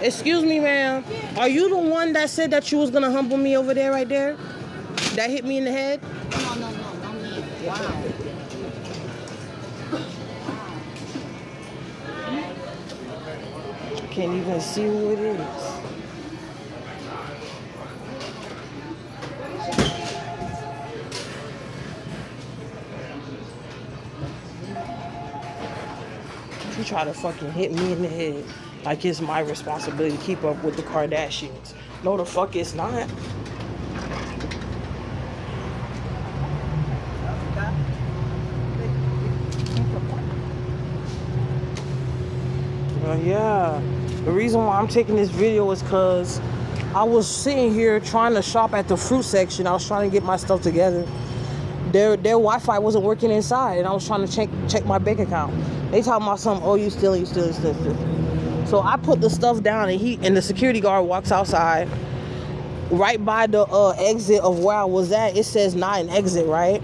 Excuse me, ma'am. Are you the one that said that you was gonna humble me over there, right there? That hit me in the head? No, me. Wow. I can't even see who it is. You try to fucking hit me in the head like it's my responsibility to keep up with the Kardashians. No, the fuck it's not. Yeah, the reason why I'm taking this video is because I was sitting here trying to shop at the fruit section. I was trying to get my stuff together. Their Wi-Fi wasn't working inside, and I was trying to check my bank account. They talking about something, oh, you stealing. So I put the stuff down, and the security guard walks outside. Right by the exit of where I was at, it says not an exit, right?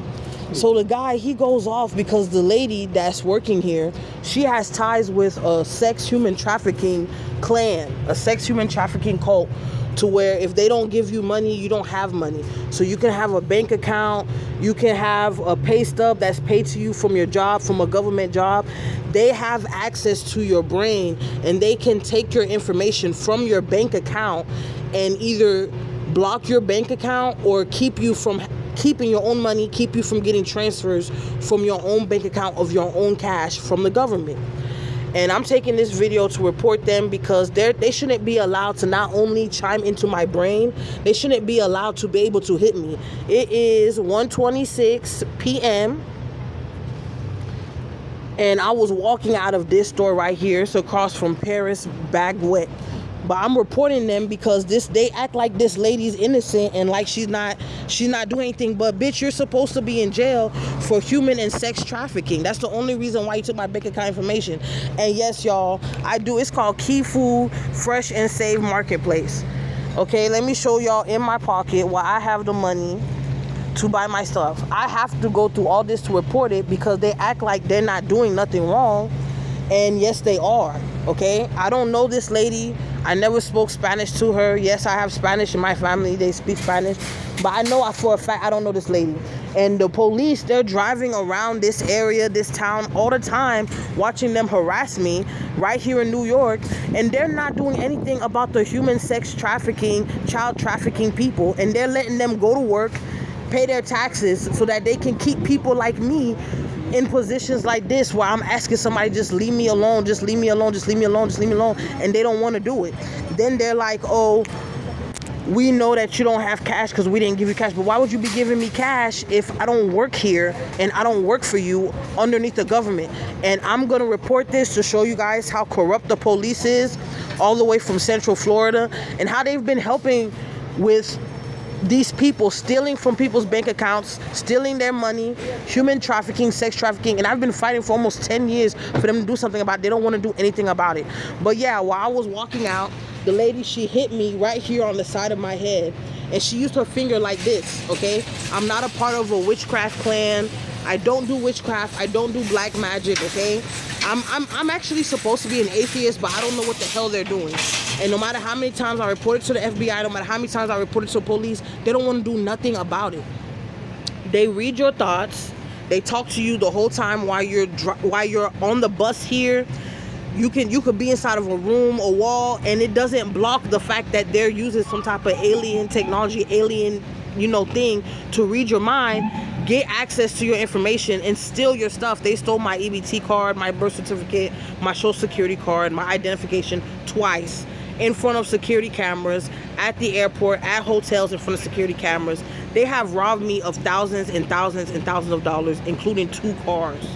So the guy, he goes off because the lady that's working here, she has ties with a sex human trafficking clan, a sex human trafficking cult, to where if they don't give you money, you don't have money. So you can have a bank account, you can have a pay stub that's paid to you from your job, from a government job. They have access to your brain, and they can take your information from your bank account and either block your bank account or keep you from keeping your own money, keep you from getting transfers from your own bank account of your own cash from the government. And I'm taking this video to report them because they shouldn't be allowed to not only chime into my brain, they shouldn't be allowed to be able to hit me. It is 1:26 p.m. and I was walking out of this store right here, so across from Paris Baguette. But I'm reporting them because they act like this lady's innocent and like she's not doing anything. But bitch, you're supposed to be in jail for human and sex trafficking. That's the only reason why you took my bank account information. And yes, y'all, I do. It's called Key Food Fresh and Save Marketplace. Okay, let me show y'all in my pocket where I have the money to buy my stuff. I have to go through all this to report it because they act like they're not doing nothing wrong. And yes, they are. Okay, I don't know this lady. I never spoke Spanish to her. Yes, I have Spanish in my family. They speak Spanish. But I know for a fact I don't know this lady. And the police, they're driving around this area, this town all the time, watching them harass me right here in New York. And they're not doing anything about the human sex trafficking, child trafficking people. And they're letting them go to work, pay their taxes so that they can keep people like me in positions like this where I'm asking somebody, just leave me alone, just leave me alone, just leave me alone, just leave me alone, and they don't want to do it. Then they're like, oh, we know that you don't have cash because we didn't give you cash. But why would you be giving me cash if I don't work here and I don't work for you underneath the government? And I'm going to report this to show you guys how corrupt the police is all the way from Central Florida and how they've been helping with these people stealing from people's bank accounts, stealing their money, human trafficking, sex trafficking. And I've been fighting for almost 10 years for them to do something about it. They don't want to do anything about it. But yeah, while I was walking out, the lady, she hit me right here on the side of my head. And she used her finger like this, okay? I'm not a part of a witchcraft clan. I don't do witchcraft. I don't do black magic, okay? I'm actually supposed to be an atheist, but I don't know what the hell they're doing. And no matter how many times I report it to the FBI, no matter how many times I report it to the police, they don't want to do nothing about it. They read your thoughts. They talk to you the whole time while you're on the bus here. You could be inside of a room, a wall, and it doesn't block the fact that they're using some type of alien technology, alien, thing to read your mind, get access to your information, and steal your stuff. They stole my EBT card, my birth certificate, my social security card, my identification twice in front of security cameras at the airport, at hotels in front of security cameras. They have robbed me of thousands and thousands and thousands of dollars, including 2 cars.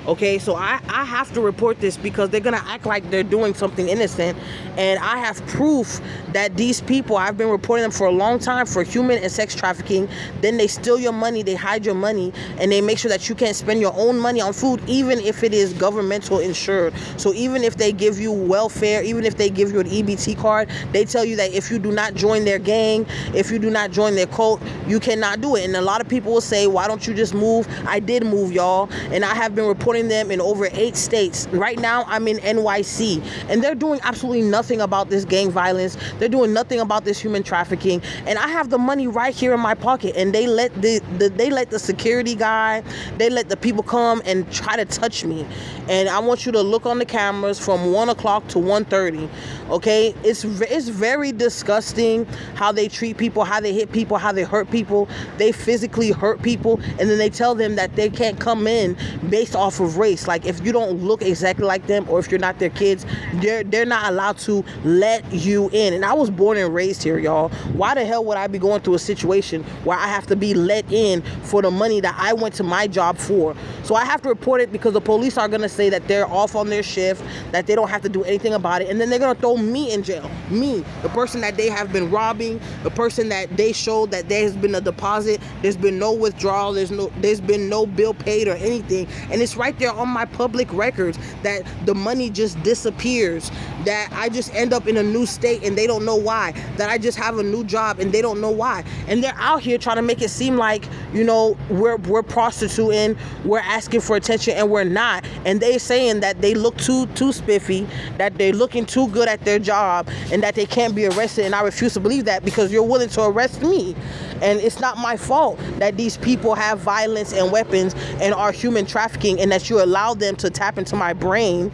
Okay, so I have to report this because they're gonna act like they're doing something innocent, and I have proof that these people, I've been reporting them for a long time for human and sex trafficking. Then they steal your money, they hide your money, and they make sure that you can't spend your own money on food, even if it is governmental insured. So even if they give you welfare, even if they give you an EBT card, they tell you that if you do not join their gang, if you do not join their cult, you cannot do it. And a lot of people will say, why don't you just move? I did move, y'all, and I have been reporting them in over 8 states. Right now, I'm in NYC, and they're doing absolutely nothing about this gang violence. They're doing nothing about this human trafficking, and I have the money right here in my pocket, and they let the security guy, they let the people come and try to touch me. And I want you to look on the cameras from 1 o'clock to 1:30. Okay, it's very disgusting how they treat people, how they hit people, how they hurt people. They physically hurt people, and then they tell them that they can't come in based off of race. Like, if you don't look exactly like them, or if you're not their kids, they're not allowed to let you in. And I was born and raised here, y'all. Why the hell would I be going through a situation where I have to be let in for the money that I went to my job for? So I have to report it because the police are going to say that they're off on their shift, that they don't have to do anything about it, and then they're going to throw me in jail. Me, the person that they have been robbing, the person that they showed that there has been a deposit, there's been no withdrawal, there's been no bill paid or anything, and it's right there on my public records that the money just disappears, that I just end up in a new state and they don't know why, that I just have a new job and they don't know why. And they're out here trying to make it seem like, you know, we're prostituting, we're asking for attention, and we're not. And they're saying that they look too spiffy, that they're looking too good at their job, and that they can't be arrested. And I refuse to believe that, because you're willing to arrest me. And it's not my fault that these people have violence and weapons and are human trafficking, and that you allow them to tap into my brain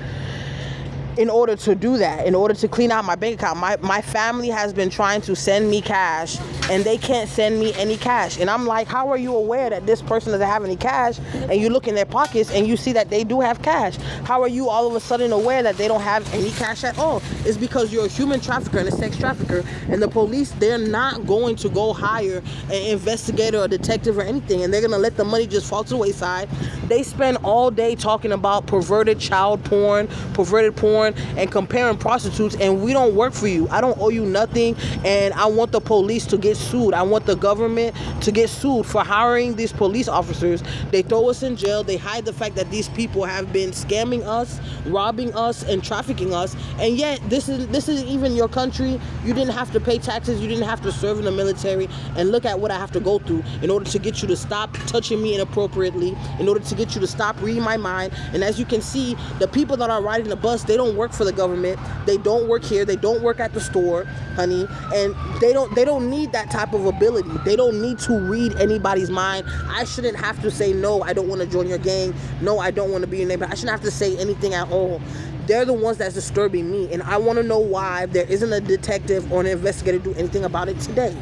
in order to do that, in order to clean out my bank account. My family has been trying to send me cash, and they can't send me any cash. And I'm like, how are you aware that this person doesn't have any cash? And you look in their pockets and you see that they do have cash. How are you all of a sudden aware that they don't have any cash at all? It's because you're a human trafficker and a sex trafficker, and the police, they're not going to go hire an investigator or detective or anything, and they're gonna let the money just fall to the wayside. They spend all day talking about perverted child porn, perverted porn, and comparing prostitutes, and we don't work for you. I don't owe you nothing, and I want the police to get sued. I want the government to get sued for hiring these police officers. They throw us in jail. They hide the fact that these people have been scamming us, robbing us, and trafficking us, and yet this isn't even your country. You didn't have to pay taxes. You didn't have to serve in the military, and look at what I have to go through in order to get you to stop touching me inappropriately, in order to get you to stop reading my mind. And as you can see, the people that are riding the bus, they don't work for the government. They don't work here. They don't work at the store, honey, and they don't need that type of ability. They don't need to read anybody's mind. I shouldn't have to say, no, I don't want to join your gang. No, I don't want to be your neighbor. I shouldn't have to say anything at all. They're the ones that's disturbing me, and I want to know why there isn't a detective or an investigator to do anything about it today.